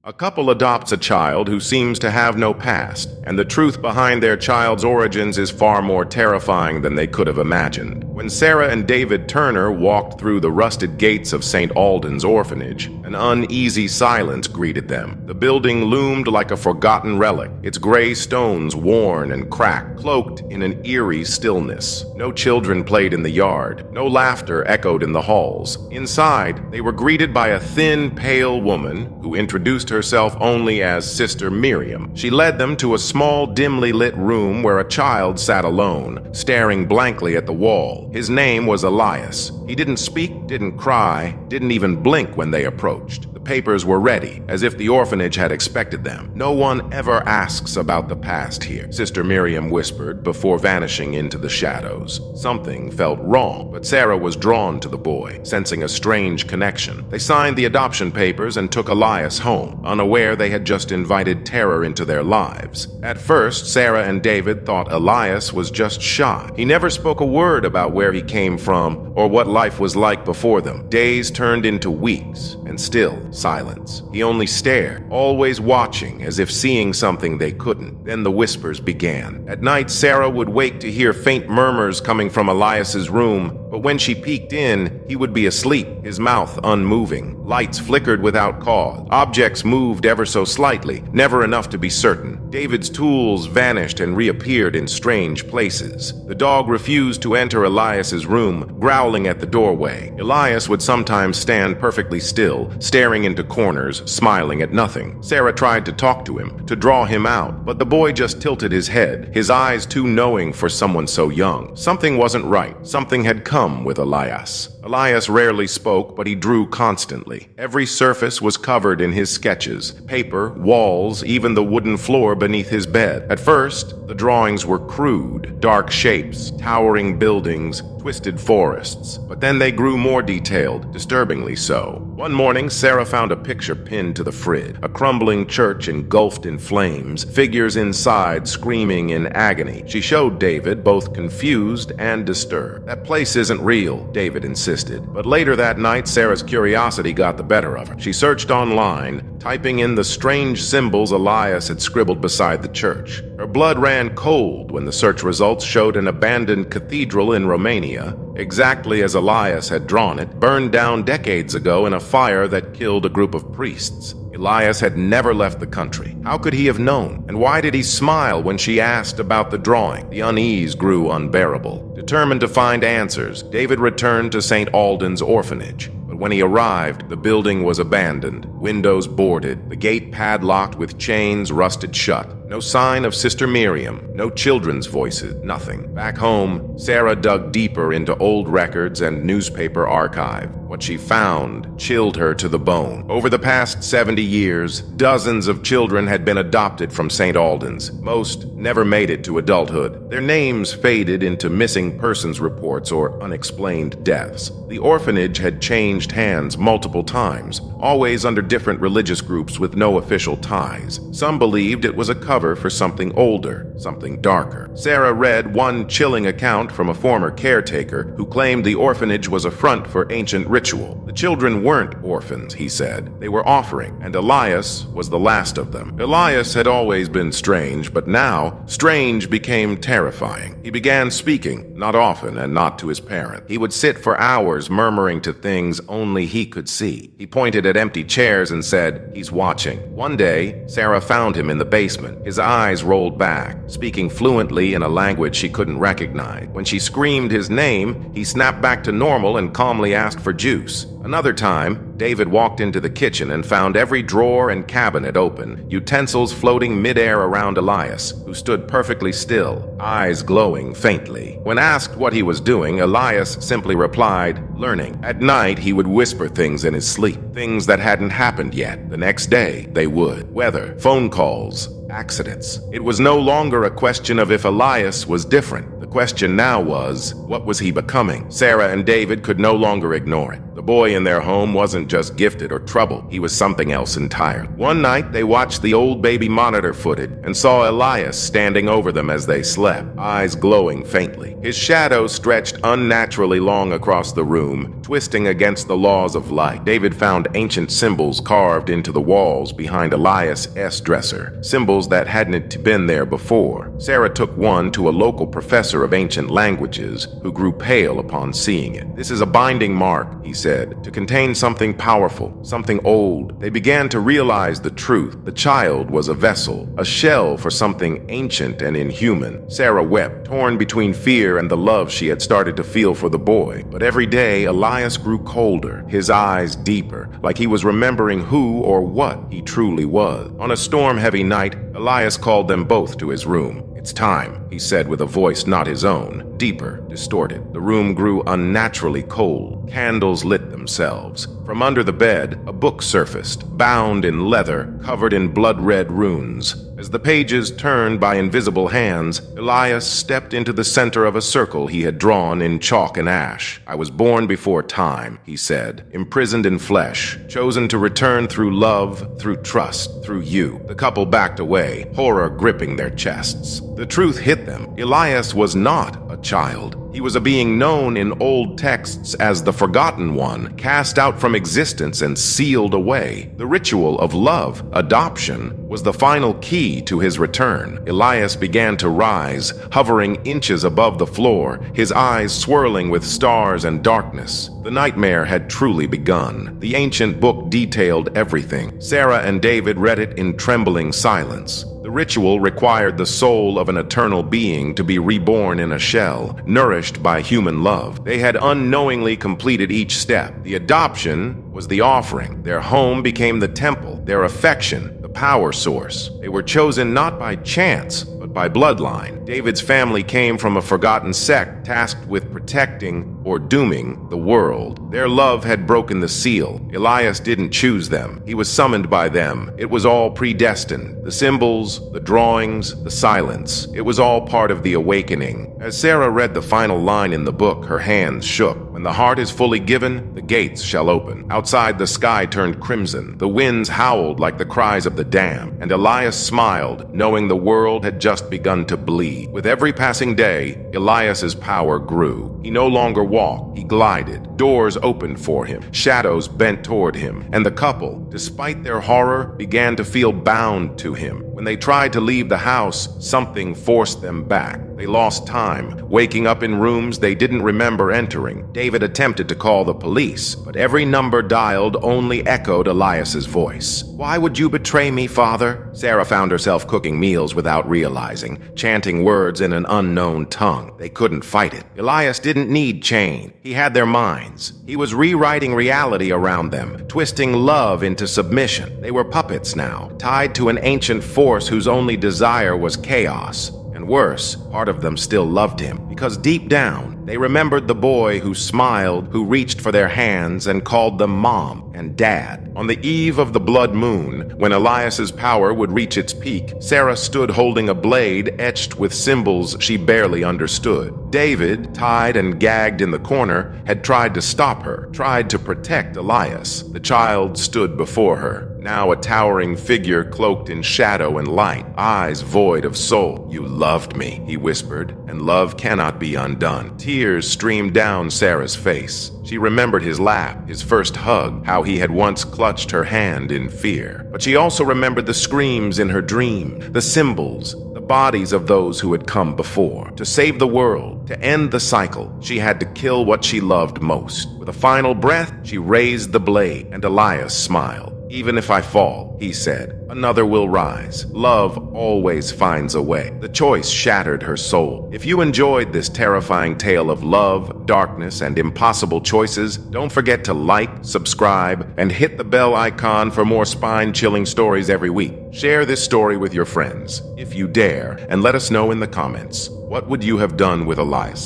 A couple adopts a child who seems to have no past, and the truth behind their child's origins is far more terrifying than they could have imagined. When Sarah and David Turner walked through the rusted gates of St. Alden's orphanage, an uneasy silence greeted them. The building loomed like a forgotten relic, its gray stones worn and cracked, cloaked in an eerie stillness. No children played in the yard. No laughter echoed in the halls. Inside, they were greeted by a thin, pale woman who introduced herself only as Sister Miriam. She led them to a small, dimly lit room where a child sat alone, staring blankly at the wall. His name was Elias. He didn't speak, didn't cry, didn't even blink when they approached. The papers were ready, as if the orphanage had expected them. "No one ever asks about the past here," Sister Miriam whispered before vanishing into the shadows. Something felt wrong, but Sarah was drawn to the boy, sensing a strange connection. They signed the adoption papers and took Elias home, unaware they had just invited terror into their lives. At first, Sarah and David thought Elias was just shy. He never spoke a word about where he came from or what life was like before them. Days turned into weeks, and still silence. He only stared, always watching, as if seeing something they couldn't. Then the whispers began. At night, Sarah would wake to hear faint murmurs coming from Elias's room, but when she peeked in, he would be asleep, his mouth unmoving. Lights flickered without cause. Objects moved ever so slightly, never enough to be certain. David's tools vanished and reappeared in strange places. The dog refused to enter Elias's room, growling at the doorway. Elias would sometimes stand perfectly still, staring into corners, smiling at nothing. Sarah tried to talk to him, to draw him out, but the boy just tilted his head, his eyes too knowing for someone so young. Something wasn't right. Something had come with Elias. Elias rarely spoke, but he drew constantly. Every surface was covered in his sketches, paper, walls, even the wooden floor beneath his bed. At first, the drawings were crude, dark shapes, towering buildings, twisted forests. But then they grew more detailed, disturbingly so. One morning, Sarah found a picture pinned to the fridge, a crumbling church engulfed in flames, figures inside screaming in agony. She showed David, both confused and disturbed. "That place isn't real," David insisted. But later that night, Sarah's curiosity got the better of her. She searched online, typing in the strange symbols Elias had scribbled beside the church. Her blood ran cold when the search results showed an abandoned cathedral in Romania, exactly as Elias had drawn it, burned down decades ago in a fire that killed a group of priests. Elias had never left the country. How could he have known? And why did he smile when she asked about the drawing? The unease grew unbearable. Determined to find answers, David returned to St. Alden's orphanage. But when he arrived, the building was abandoned, windows boarded, the gate padlocked with chains rusted shut. No sign of Sister Miriam, no children's voices, nothing. Back home, Sarah dug deeper into old records and newspaper archive. What she found chilled her to the bone. Over the past 70 years, dozens of children had been adopted from St. Alden's. Most never made it to adulthood. Their names faded into missing persons reports or unexplained deaths. The orphanage had changed hands multiple times, always under different religious groups with no official ties. Some believed it was a cover for something older, something darker. Sarah read one chilling account from a former caretaker who claimed the orphanage was a front for ancient ritual. The children weren't orphans, he said. They were offering, and Elias was the last of them. Elias had always been strange, but now, strange became terrifying. He began speaking, not often and not to his parent. He would sit for hours murmuring to things only he could see. He pointed at empty chairs and said, "He's watching." One day, Sarah found him in the basement. His eyes rolled back, speaking fluently in a language she couldn't recognize. When she screamed his name, he snapped back to normal and calmly asked for juice. Another time, David walked into the kitchen and found every drawer and cabinet open, utensils floating midair around Elias, who stood perfectly still, eyes glowing faintly. When asked what he was doing, Elias simply replied, "Learning." At night, he would whisper things in his sleep, things that hadn't happened yet. The next day, they would. Weather, phone calls, accidents. It was no longer a question of if Elias was different. The question now was, what was he becoming? Sarah and David could no longer ignore it. The boy in their home wasn't just gifted or troubled. He was something else entirely. One night, they watched the old baby monitor footage and saw Elias standing over them as they slept, eyes glowing faintly. His shadow stretched unnaturally long across the room, twisting against the laws of light. David found ancient symbols carved into the walls behind Elias' dresser, symbols that hadn't been there before. Sarah took one to a local professor of ancient languages who grew pale upon seeing it. "This is a binding mark," he said, "to contain something powerful, something old." They began to realize the truth. The child was a vessel, a shell for something ancient and inhuman. Sarah wept, torn between fear and the love she had started to feel for the boy. But every day, Elias grew colder, his eyes deeper, like he was remembering who or what he truly was. On a storm-heavy night, Elias called them both to his room. "It's time," he said with a voice not his own, deeper, distorted. The room grew unnaturally cold. Candles lit themselves. From under the bed, a book surfaced, bound in leather, covered in blood-red runes. As the pages turned by invisible hands, Elias stepped into the center of a circle he had drawn in chalk and ash. "I was born before time," he said, "imprisoned in flesh, chosen to return through love, through trust, through you." The couple backed away, horror gripping their chests. The truth hit them. Elias was not a child. He was a being known in old texts as the Forgotten One, cast out from existence and sealed away. The ritual of love, adoption, was the final key to his return. Elias began to rise, hovering inches above the floor, his eyes swirling with stars and darkness. The nightmare had truly begun. The ancient book detailed everything. Sarah and David read it in trembling silence. The ritual required the soul of an eternal being to be reborn in a shell, nourished by human love. They had unknowingly completed each step. The adoption was the offering. Their home became the temple, their affection, the power source. They were chosen not by chance, but by bloodline. David's family came from a forgotten sect tasked with protecting or dooming the world. Their love had broken the seal. Elias didn't choose them. He was summoned by them. It was all predestined. The symbols, the drawings, the silence. It was all part of the awakening. As Sarah read the final line in the book, her hands shook. When the heart is fully given, the gates shall open. Outside, the sky turned crimson. The winds howled like the cries of the damned, and Elias smiled, knowing the world had just begun to bleed. With every passing day, Elias's power grew. He no longer walked, he glided. Doors opened for him, shadows bent toward him, and the couple, despite their horror, began to feel bound to him. When they tried to leave the house, something forced them back. They lost time, waking up in rooms they didn't remember entering. David attempted to call the police, but every number dialed only echoed Elias's voice. "Why would you betray me, Father?" Sarah found herself cooking meals without realizing, chanting words in an unknown tongue. They couldn't fight it. Elias didn't need change. He had their minds. He was rewriting reality around them, twisting love into submission. They were puppets now, tied to an ancient force whose only desire was chaos. And worse, part of them still loved him, because deep down, they remembered the boy who smiled, who reached for their hands and called them Mom and Dad. On the eve of the blood moon, when Elias's power would reach its peak, Sarah stood holding a blade etched with symbols she barely understood. David, tied and gagged in the corner, had tried to stop her, tried to protect Elias. The child stood before her, now a towering figure cloaked in shadow and light, eyes void of soul. "You loved me," he whispered, "and love cannot be undone." Tears streamed down Sarah's face. She remembered his laugh, his first hug, how he had once clutched her hand in fear. But she also remembered the screams in her dream, the symbols, the bodies of those who had come before. To save the world, to end the cycle, she had to kill what she loved most. With a final breath, she raised the blade, and Elias smiled. "Even if I fall," he said, "another will rise. Love always finds a way." The choice shattered her soul. If you enjoyed this terrifying tale of love, darkness, and impossible choices, don't forget to like, subscribe, and hit the bell icon for more spine-chilling stories every week. Share this story with your friends, if you dare, and let us know in the comments. What would you have done with Elias?